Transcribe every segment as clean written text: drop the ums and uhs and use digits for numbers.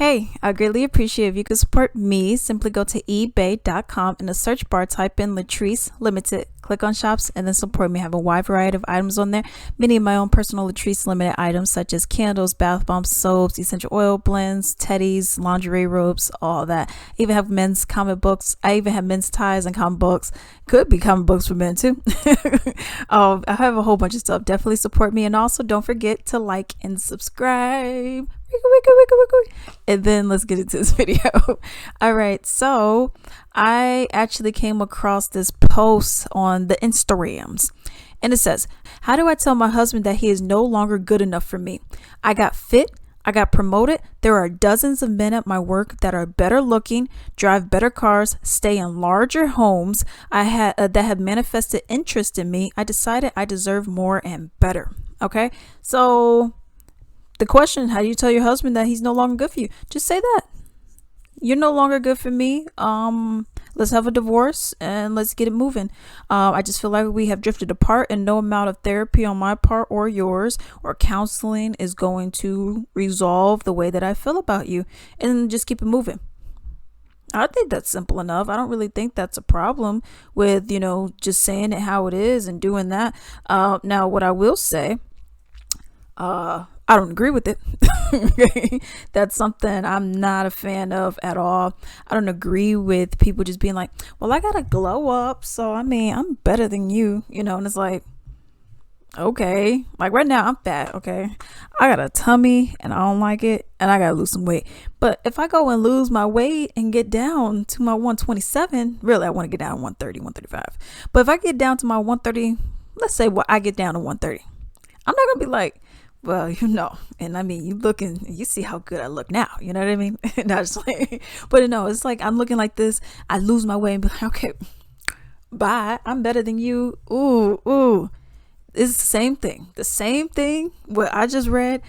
Hey, I greatly appreciate if you could support me. Simply go to ebay.com. In the search bar, type in Latrice Limited. Click on shops and then support me. I have a wide variety of items on there. Many of my own personal Latrice Limited items such as candles, bath bombs, soaps, essential oil blends, teddies, lingerie robes, all that. I even have men's comic books. I even have men's ties and comic books. Could be comic books for men too. I have a whole bunch of stuff. Definitely support me. And also don't forget to like and subscribe. And then let's get into this video. All right, so I actually came across this post on the Instagrams, and it says, how do I tell my husband that he is no longer good enough for me? I got fit, I got promoted. There are dozens of men at my work that are better looking, drive better cars, stay in larger homes. That have manifested interest in me. I decided I deserve more and better. Okay, so the question, how do you tell your husband that he's no longer good for you? Just say that. You're no longer good for me. Let's have a divorce and let's get it moving. I just feel like we have drifted apart, and no amount of therapy on my part or yours or counseling is going to resolve the way that I feel about you. And just keep it moving. I think that's simple enough. I don't really think that's a problem with, just saying it how it is and doing that. Now, what I will say, I don't agree with it. Okay? That's something I'm not a fan of at all. I don't agree with people just being like, well, I gotta glow up, so I'm better than you, and it's like, okay, like right now I'm fat, okay, I got a tummy and I don't like it, and I gotta lose some weight. But if I go and lose my weight and get down to my 127, really I want to get down to 130, 135, but if I get down to my 130, let's say I get down to 130, I'm not gonna be like, well, and you see how good I look now, you know what I mean? But no, it's like, I'm looking like this, I lose my way and be like, okay, bye, I'm better than you. Ooh. It's the same thing. What I just read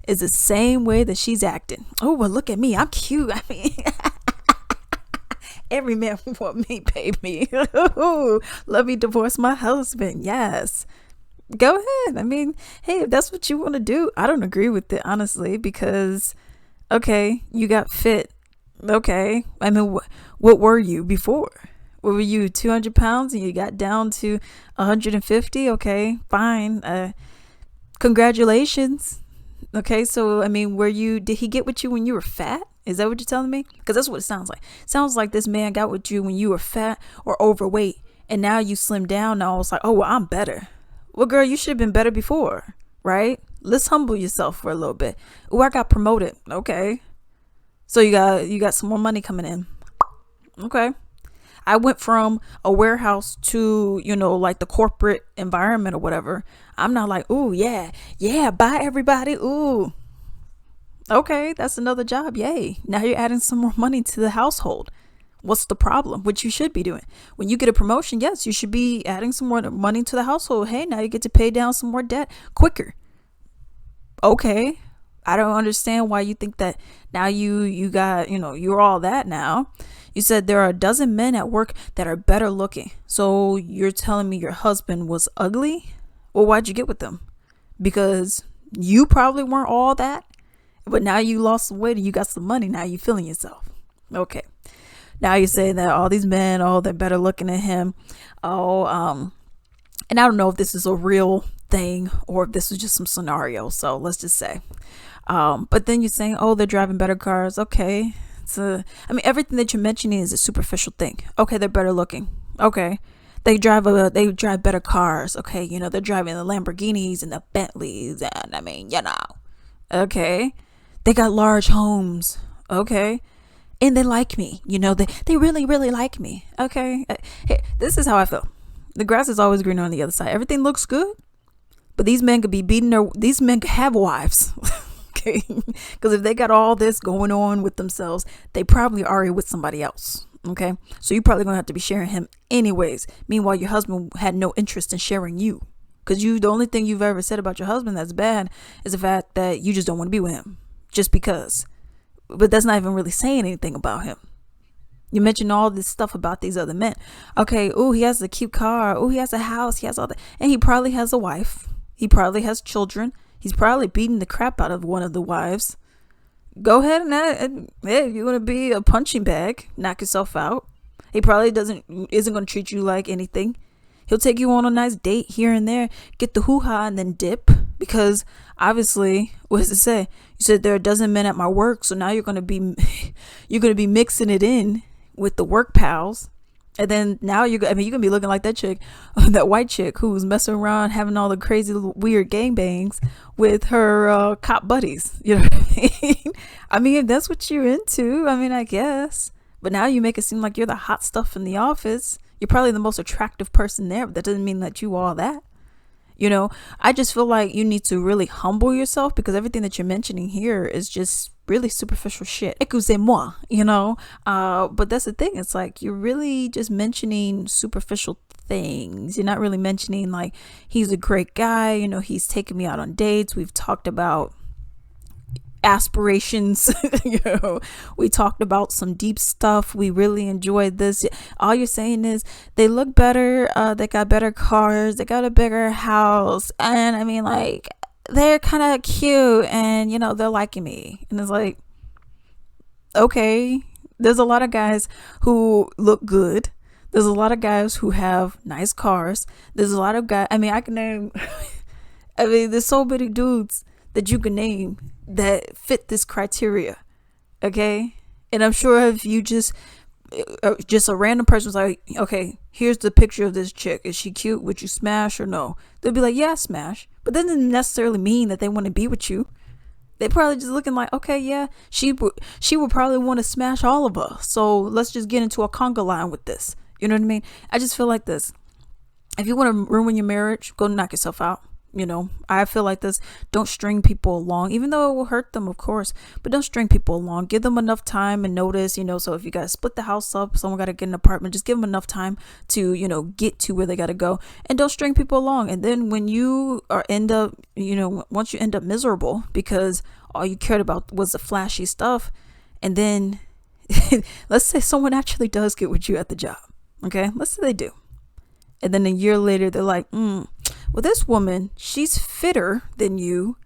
is the same way that she's acting. Oh, well, look at me, I'm cute. Every man want me, pay me. Let me divorce my husband. Yes. Go ahead. Hey, if that's what you want to do, I don't agree with it, honestly, because, okay, you got fit. Okay. What were you before? What were you, 200 pounds and you got down to 150? Okay, fine. Congratulations. Okay. So, did he get with you when you were fat? Is that what you're telling me? Because that's what it sounds like. Sounds like this man got with you when you were fat or overweight, and now you slimmed down. Now it's like, oh, well, I'm better. Well, girl, you should have been better before, right? Let's humble yourself for a little bit. Oh, I got promoted. Okay. So you got some more money coming in. Okay. I went from a warehouse to, like the corporate environment or whatever. I'm not like, ooh, yeah, bye everybody. Ooh. Okay, that's another job. Yay. Now you're adding some more money to the household. What's the problem? Which you should be doing. When you get a promotion, yes, you should be adding some more money to the household. Hey, now you get to pay down some more debt quicker. Okay. I don't understand why you think that now you got, you're all that now. You said there are a dozen men at work that are better looking. So you're telling me your husband was ugly? Well, why'd you get with them? Because you probably weren't all that, but now you lost some weight and you got some money. Now you feeling yourself. Okay. Now you're saying that all these men, they're better looking than him. And I don't know if this is a real thing or if this was just some scenario. So let's just say. But then you're saying, they're driving better cars. Okay. Everything that you're mentioning is a superficial thing. Okay, they're better looking. Okay. They drive better cars. Okay. They're driving the Lamborghinis and the Bentleys. And okay. They got large homes. Okay. And they like me, they really, really like me. Okay. Hey, this is how I feel. The grass is always greener on the other side. Everything looks good, but these men could be these men could have wives. Okay. Because if they got all this going on with themselves, they probably already with somebody else. Okay. So you're probably going to have to be sharing him anyways. Meanwhile, your husband had no interest in sharing you. Because the only thing you've ever said about your husband that's bad is the fact that you just don't want to be with him. Just because. But that's not even really saying anything about him. You mentioned all this stuff about these other men. Okay, he has a cute car. He has a house. He has all that. And he probably has a wife. He probably has children. He's probably beating the crap out of one of the wives. go ahead and hey, if you want to be a punching bag, knock yourself out. He probably isn't going to treat you like anything. He'll take you on a nice date here and there, get the hoo-ha, and then dip. Because obviously, what does it say? You said there are a dozen men at my work, so now you're gonna be mixing it in with the work pals. And then now you're gonna be looking like that chick, that white chick who's messing around having all the crazy weird gangbangs with her cop buddies. You know what I mean? I mean, if that's what you're into, I mean, I guess. But now you make it seem like you're the hot stuff in the office. You're probably the most attractive person there, but that doesn't mean that you all that. You know, I just feel like you need to really humble yourself, because everything that you're mentioning here is just really superficial shit. Excusez-moi, you know? But that's the thing. It's like you're really just mentioning superficial things. You're not really mentioning like, he's a great guy. You know, he's taken me out on dates. We've talked about aspirations. You know, we talked about some deep stuff. We really enjoyed this. All you're saying is they look better, they got better cars, they got a bigger house, and I mean, like, they're kind of cute, and you know, they're liking me. And it's like, okay, there's a lot of guys who look good, there's a lot of guys who have nice cars, there's a lot of guys, I mean, I can name I mean, there's so many dudes that you can name that fit this criteria. Okay. And I'm sure if you just a random person was like, okay, here's the picture of this chick, is she cute, would you smash or no? They'll be like, yeah, smash. But that doesn't necessarily mean that they want to be with you. They probably just looking like, okay, yeah, she would probably want to smash all of us, so let's just get into a conga line with this. You know what I mean? I just feel like this. If you want to ruin your marriage, go knock yourself out. You know, I feel like this. Don't string people along, even though it will hurt them, of course, but don't string people along. Give them enough time and notice, you know. So if you got to split the house up, someone got to get an apartment, just give them enough time to, you know, get to where they got to go, and don't string people along. And then when you once you end up miserable because all you cared about was the flashy stuff, and then let's say someone actually does get with you at the job. Okay, let's say they do. And then a year later, they're like, well, this woman, she's fitter than you.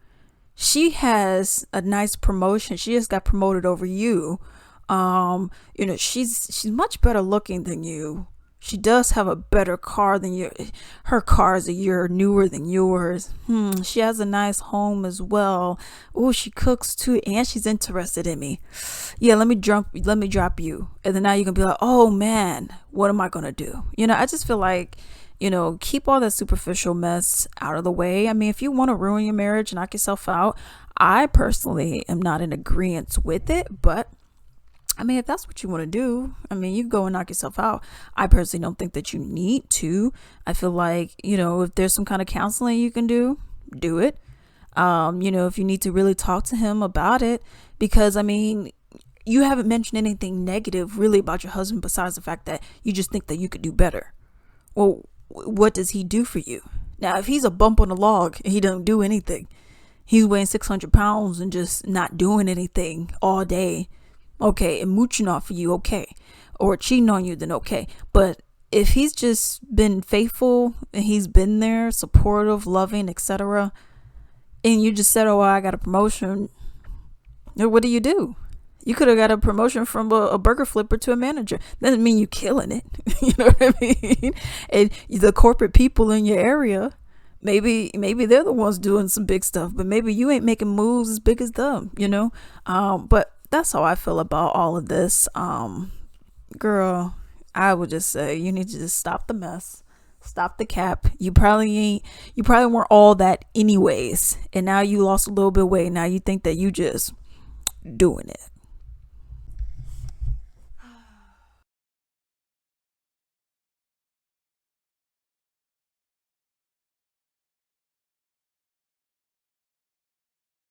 She has a nice promotion. She just got promoted over you. You know, she's much better looking than you. She does have a better car than you. Her car is a year newer than yours. She has a nice home as well. Oh, she cooks too, and she's interested in me. Yeah, let me drop you. And then now you can be like, oh man, what am I gonna do? You know, I just feel like, you know, keep all that superficial mess out of the way. I mean, if you want to ruin your marriage, knock yourself out. I personally am not in agreement with it, but I mean, if that's what you want to do, I mean, you go and knock yourself out. I personally don't think that you need to. I feel like, you know, if there's some kind of counseling you can do it. You know, if you need to really talk to him about it, because I mean, you haven't mentioned anything negative really about your husband besides the fact that you just think that you could do better. Well, what does he do for you? Now, if he's a bump on the log and he don't do anything, he's weighing 600 pounds and just not doing anything all day, okay, and mooching off of you, okay, or cheating on you, then okay. But if he's just been faithful and he's been there, supportive, loving, etc., and you just said, oh, well, I got a promotion, what do? You could have got a promotion from a burger flipper to a manager. Doesn't mean you're killing it. You know what I mean? And the corporate people in your area, maybe they're the ones doing some big stuff, but maybe you ain't making moves as big as them, you know? But that's how I feel about all of this. Girl, I would just say you need to just stop the mess. Stop the cap. You probably weren't all that anyways. And now you lost a little bit of weight. Now you think that you just doing it.